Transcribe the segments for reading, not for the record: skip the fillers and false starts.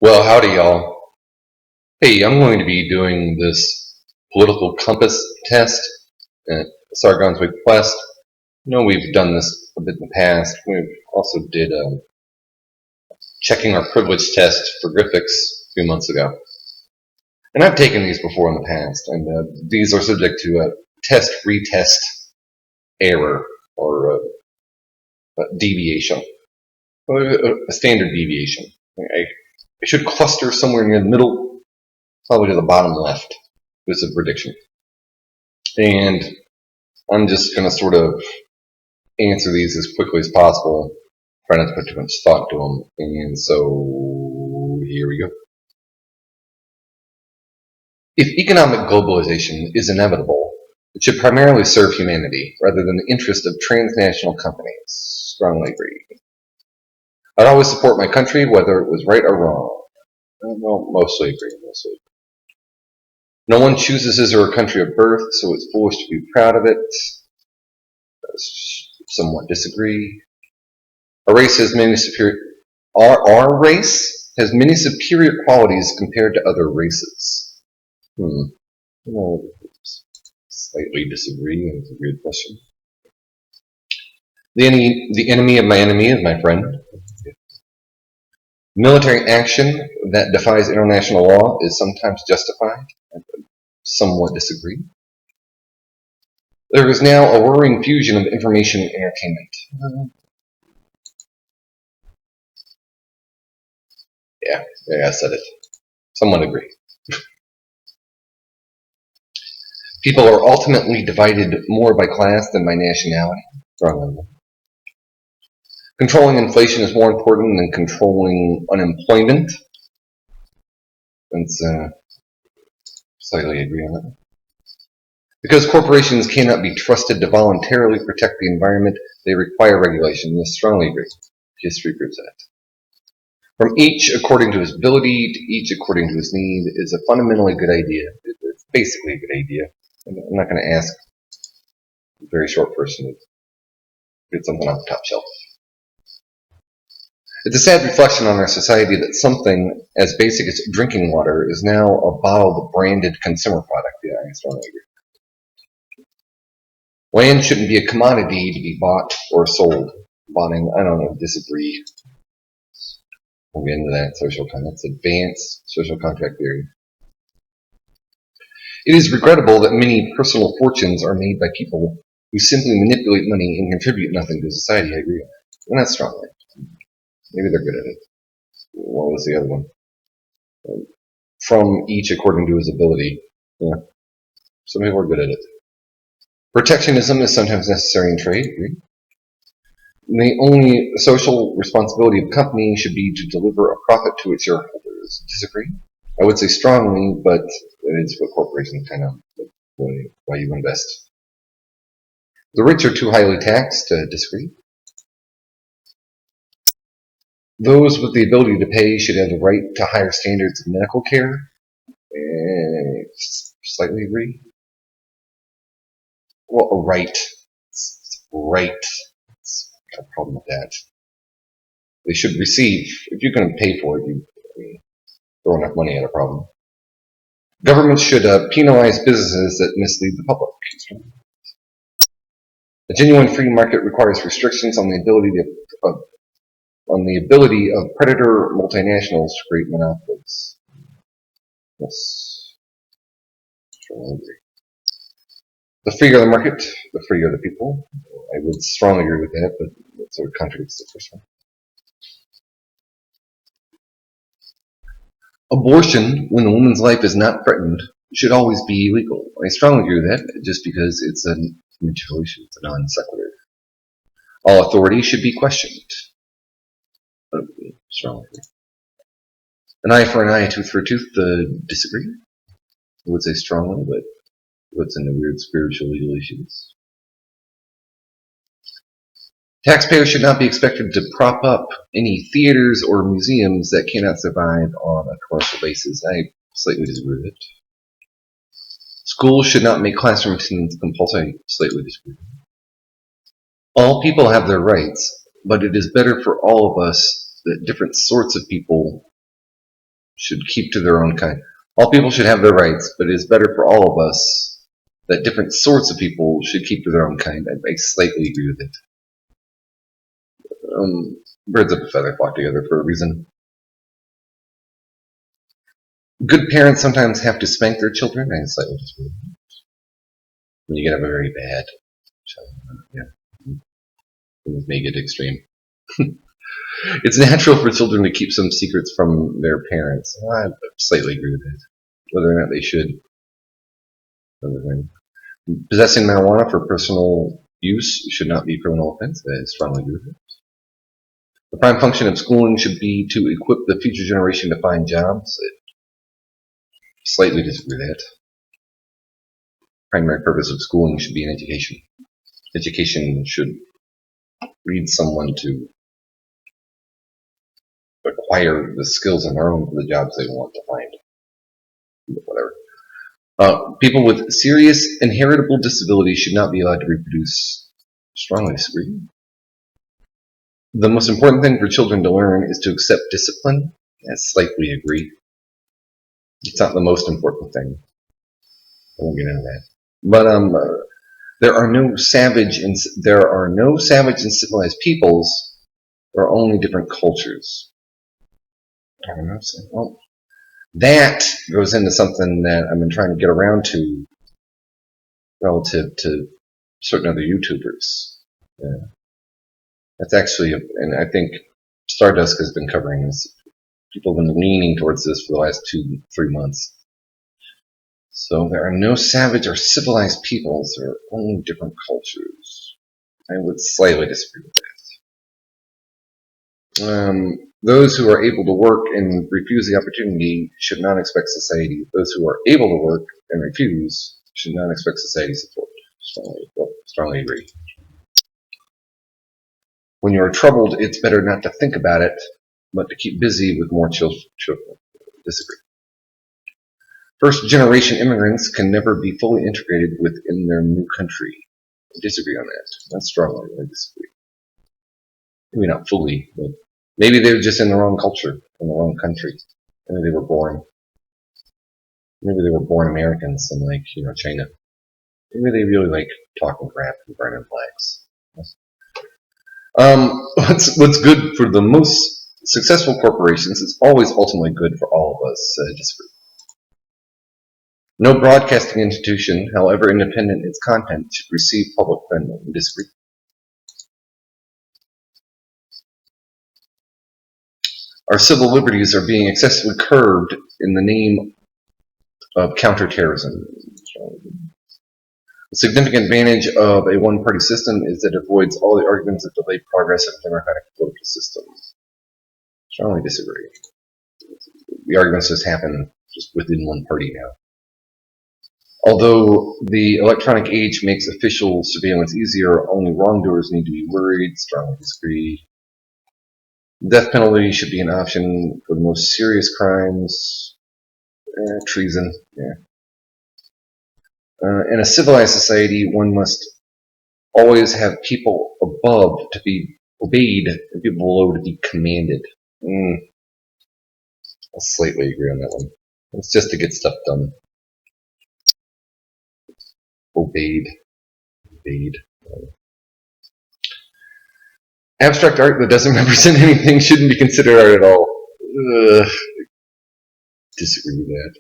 Well, howdy, y'all. Hey, I'm going to be doing this political compass test at Sargon's request. We've done this a bit in the past. We also did checking our privilege test for Graphics a few months ago. And I've taken these before in the past, and these are subject to a test-retest error or deviation, a standard deviation. I should cluster somewhere near the middle, probably to the bottom left. This is a prediction. And I'm just going to sort of answer these as quickly as possible. Try not to put too much thought to them. And so here we go. If economic globalization is inevitable, it should primarily serve humanity rather than the interest of transnational companies. Strongly agree. I'd always support my country whether it was right or wrong. Well, mostly agree. No one chooses his or her country of birth, so it's foolish to be proud of it. Somewhat disagree. Our race has many superior qualities compared to other races. Slightly disagree. It's a weird question. The enemy of my enemy is my friend. Military action that defies international law is sometimes justified. I somewhat disagree. There is now a worrying fusion of information and entertainment. Yeah, I said it. Somewhat agree. People are ultimately divided more by class than by nationality. Strongly. Controlling inflation is more important than controlling unemployment. Let's slightly agree on that. Because corporations cannot be trusted to voluntarily protect the environment, they require regulation. Yes, strongly agree. History proves that. From each according to his ability to each according to his need is a fundamentally good idea. It's basically a good idea. I'm not going to ask a very short person to get something off the top shelf. It's a sad reflection on our society that something as basic as drinking water is now a bottled, branded consumer product. Yeah, I strongly agree. Land shouldn't be a commodity to be bought or sold. I don't know, disagree. We'll get into that. That's advanced social contract theory. It is regrettable that many personal fortunes are made by people who simply manipulate money and contribute nothing to society. I agree on that. And that's strongly. Maybe they're good at it. What was the other one? From each according to his ability. Yeah. Some people are good at it. Protectionism is sometimes necessary in trade. Agree. The only social responsibility of a company should be to deliver a profit to its shareholders. Disagree? I would say strongly, but it is what corporations kind of why you invest. The rich are too highly taxed. Disagree? Those with the ability to pay should have the right to higher standards of medical care. Slightly agree. Well, a right. Right. It's got a problem with that. They should receive. If you can pay for it, you throw enough money at a problem. Governments should penalize businesses that mislead the public. A genuine free market requires restrictions on the ability of predator multinationals to create monopolies. Yes. The freer the market, the freer the people. I would strongly agree with that, but it sort of contradicts the first one. Abortion, when a woman's life is not threatened, should always be illegal. I strongly agree with that, just because it's a manipulation, it's a non sequitur. All authority should be questioned. Strongly agree. An eye for an eye, a tooth for a tooth. Disagree. I would say strongly, but what's in the weird spiritual legal issues? Taxpayers should not be expected to prop up any theaters or museums that cannot survive on a commercial basis. I slightly disagree with it. Schools should not make classroom attendance compulsory. I slightly disagree. All people have their rights, but it is better for all of us that different sorts of people should keep to their own kind. All people should have their rights, but it is better for all of us that different sorts of people should keep to their own kind. I slightly agree with it. Birds of a feather flock together for a reason. Good parents sometimes have to spank their children. I slightly disagree. When you get a very bad child, yeah, things may get extreme. It's natural for children to keep some secrets from their parents. I slightly agree with that. Whether or not they should. Possessing marijuana for personal use should not be a criminal offense. I strongly agree with it. The prime function of schooling should be to equip the future generation to find jobs. I slightly disagree with that. Primary purpose of schooling should be an education. Education should lead someone to acquire the skills on their own for the jobs they want to find. Whatever. People with serious inheritable disabilities should not be allowed to reproduce. Strongly disagree. The most important thing for children to learn is to accept discipline. I slightly agree. It's not the most important thing. I won't get into that. But there are no savage and civilized peoples. There are only different cultures. I don't know. Well, that goes into something that I've been trying to get around to relative to certain other YouTubers. Yeah. That's actually, and I think Stardust has been covering this. People have been leaning towards this for the last 2-3 months. So there are no savage or civilized peoples. There are only different cultures. I would slightly disagree with that. Those who are able to work and refuse the opportunity should not expect society. Those who are able to work and refuse should not expect society support. Strongly agree. When you are troubled, it's better not to think about it, but to keep busy with more children. Disagree. First-generation immigrants can never be fully integrated within their new country. I disagree on that. That's strongly. I disagree. Maybe not fully, but maybe they were just in the wrong culture, in the wrong country. Maybe they were born. Maybe they were born Americans in China. Maybe they really like talking crap and burning flags. What's good for the most successful corporations is always ultimately good for all of us. Disagree. No broadcasting institution, however independent its content, should receive public funding. Disagree. Our civil liberties are being excessively curbed in the name of counterterrorism. The significant advantage of a one-party system is that it avoids all the arguments that delay progress of a democratic political system. Strongly disagree. The arguments just happen just within one party now. Although the electronic age makes official surveillance easier, only wrongdoers need to be worried. Strongly disagree. The death penalty should be an option for the most serious crimes. Treason. Yeah. In a civilized society, one must always have people above to be obeyed and people below to be commanded. I'll slightly agree on that one. It's just to get stuff done. Obeyed. Abstract art that doesn't represent anything shouldn't be considered art at all. Disagree with that.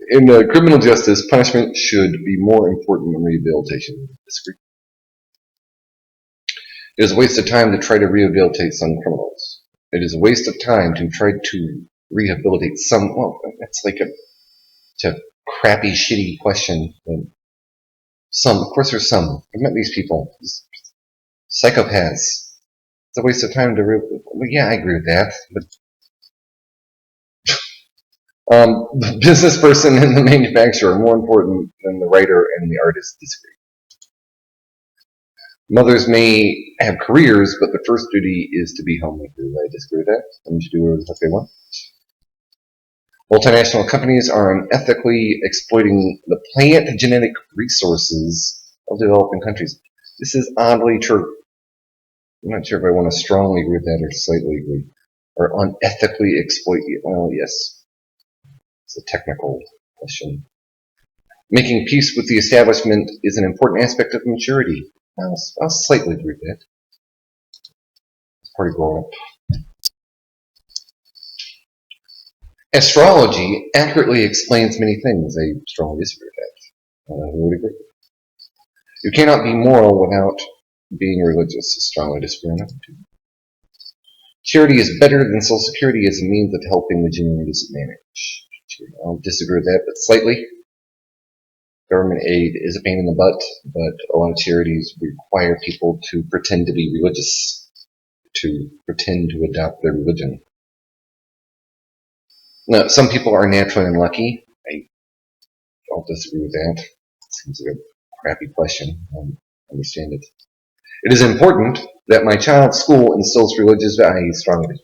In criminal justice, punishment should be more important than rehabilitation. Disagree. It is a waste of time to try to rehabilitate some criminals. It is a waste of time to try to rehabilitate some. Well, that's like a crappy, shitty question. Some, of course, there's some. I've met these people, psychopaths. It's a waste of time to. Well, yeah, I agree with that, but. The business person and the manufacturer are more important than the writer and the artist. Disagree. Mothers may have careers, but the first duty is to be homemakers. I disagree with that. They should do what they want. Multinational companies are unethically exploiting the plant genetic resources of developing countries. This is oddly true. I'm not sure if I want to strongly agree with that or slightly agree. or unethically exploit you? Well, yes, it's a technical question. Making peace with the establishment is an important aspect of maturity. I'll slightly agree with that. It's pretty grown up. Astrology accurately explains many things. I strongly disagree with that. Who would agree? You cannot be moral without being religious. I strongly disagree on that too. Charity is better than Social Security as a means of helping the genuinely disadvantaged. I'll disagree with that, but slightly. Government aid is a pain in the butt, but a lot of charities require people to pretend to be religious, to pretend to adopt their religion. Now, some people are naturally unlucky. I'll disagree with that. Seems like a crappy question. I don't understand it. It is important that my child's school instills religious values strongly.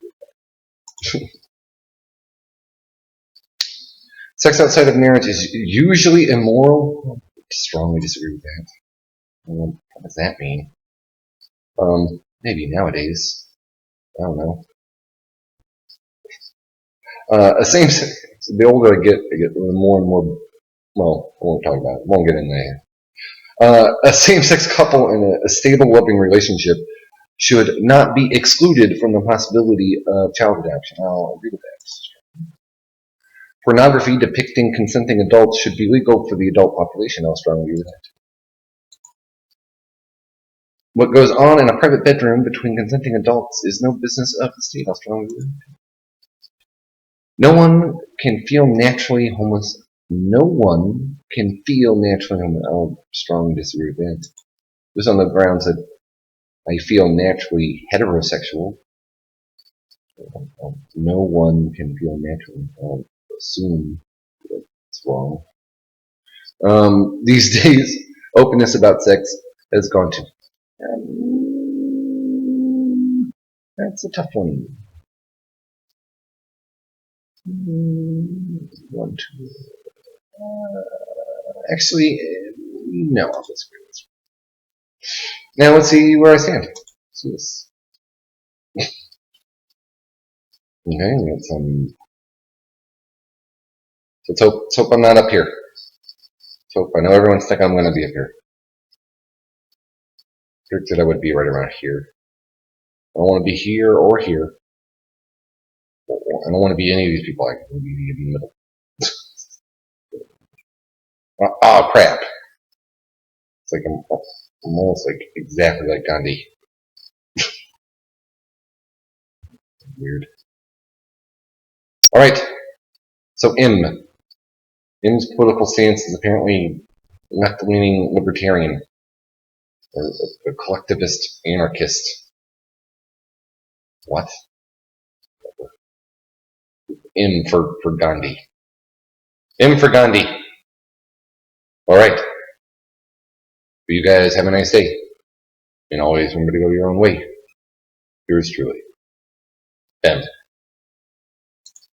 Sex outside of marriage is usually immoral. I strongly disagree with that. What does that mean? Maybe nowadays. I don't know. The older I get more and more. Well, I won't talk about it. Won't get into that. A same-sex couple in a stable, loving relationship should not be excluded from the possibility of child adoption. I'll agree with that. Pornography depicting consenting adults should be legal for the adult population. I'll strongly agree with that. What goes on in a private bedroom between consenting adults is no business of the state. I'll strongly agree with that. No one can feel naturally homeless. No one can feel naturally homeless. I'll strongly disagree with that. Just on the grounds that I feel naturally heterosexual. No one can feel naturally. I'll assume it's wrong. These days, openness about sex has gone to. That's a tough one. 1, 2. Actually, no, I'll disagree with this. Now let's see where I stand. Let's see this. Okay, we got some. So let's hope I'm not up here. So I know everyone's thinking I'm going to be up here. Here said I would be right around here. I don't want to be here or here. I don't want to be any of these people. I want to be in the middle. Oh, crap. It's like I'm almost like exactly like Gandhi. Weird. Alright. So Im's political stance is apparently left-leaning libertarian. Or a collectivist anarchist. What? M for Gandhi. M for Gandhi. Alright. You guys have a nice day. And always remember to go your own way. Yours truly. Ben.